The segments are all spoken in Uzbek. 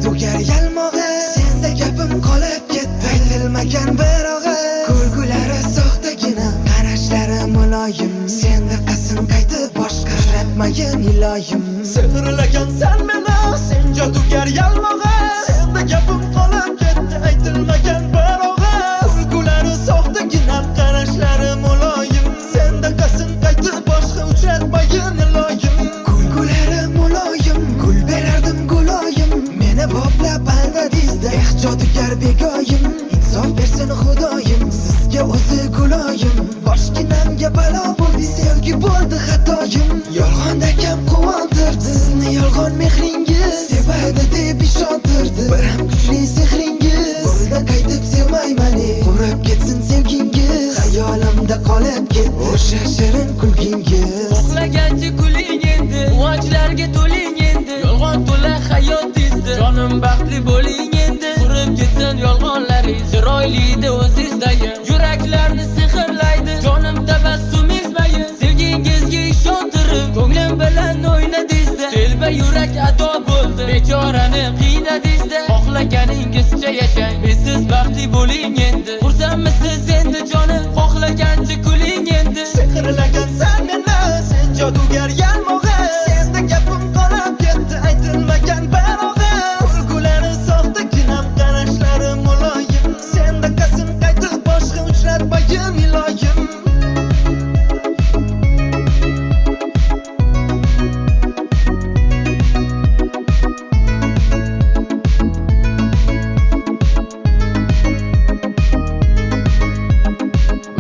to'gar yalmog'i, senda gapim qolib ketdi. Aytilmagan bir og'iz, kulgulari soxtagina, qarashlari muloyim. Senda qasin qaytib boshqa uchratmayin iloyim. Sehrlagansan meni, sen jodugar yalmog'i, senda gapim qolib ketdi. Aytilmagan bir og'iz, kulgulari soxtagina, qarashlari muloyim. Senda qasin qaytib boshqa uchratmayin iloyim. Kulgulari muloyim, gul berardim guloyim. Meni boplab alda dizda, jodugar begoyim. Insof bersin xudoyim, sizga o'zi guloyim. Boshginamga balo bo'ldi, sevgi bo'ldi xatoyim. Yolg'onda kam quvontirdi, sizni yolg'on mehringiz, sevadi deb ishontirdi. Bir ham kuchli sehringiz, bo'ldi qaytib sevmayman, qurib ketsin sevgingiz. Xayolimda qolib ketdi o'sha shirin kulgingiz. Xohlagancha kuling endi, quvonchlarga to'ling endi. Yolg'on to'la hayot dizdi, jonim baxtli bo'ling endi. Qurib ketsin yolg'onlaringiz, chiroylida o'zingizdagi yuraklarni sehrlaydi. Jonim tabassumingiz mayin, sevgingizga ishontirib, ko'nglim bilan o'yna dizdi. Telba yurak ado bo'ldi, bechorani qiyna dizdi. Xohlaganingizcha yashang, siz baxtli bo'ling endi. Xursandmisiz endi jonim, xohlagancha kuling endi. Sehrlagansan meni, sen jodugar yalmog'i, senda gapim qolib ketdi. Aytilmagan bir og'iz, kulgulari soxtagina, qarashlari muloyim. Senda qasin qaytib boshqa uchratmayin iloyim.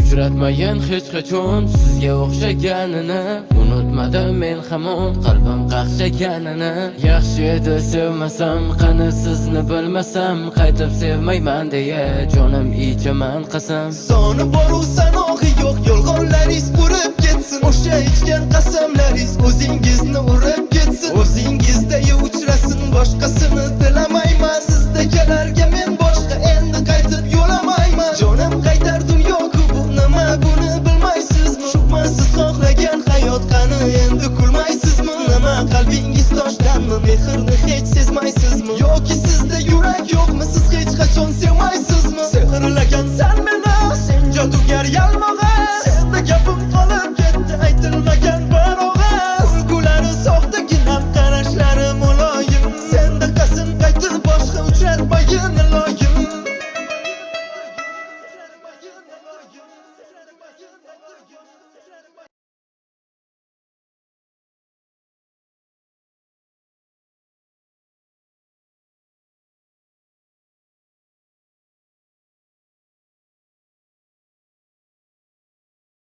Uchratmagan hech qachon sizga o'xshaganini, unutmadim men hamon qalbim qaqshaganini. Yaxshi edi sevmasam, qani sizni bilmasam, qaytib sevmayman deya jonim ichaman qasam. Soni bor-u sanoqi yo'q, yolg'onlaringiz urib ketsin. O'sha ichgan qasamlaringiz o'zingizni urib ketsin. O'zingizda uchrasin, boshqasini tilamayman. Sizdagilarga men boshqa endi qaytib yo'lamayman. Jonim qaytar dunyo-ku, bu nima, buni bilmaysizmi? Shubhasiz xohlagan hayot qani, endi kulmaysizmi? Nima, qalbingiz toshdanmi? Mehrni hech sezmaysizmi? Yoki sizda yurak yo'qmi? Siz hech qachon sevmaysizmi? Sehrlagansan meni, sen jodugar yalmog'i, senda gapim qolib ketdi. Aytilmagan bir og'iz, kulgulari soxtagina, qarashlari muloyim. Senda qasin qaytib boshqa uchratmayin iloyim.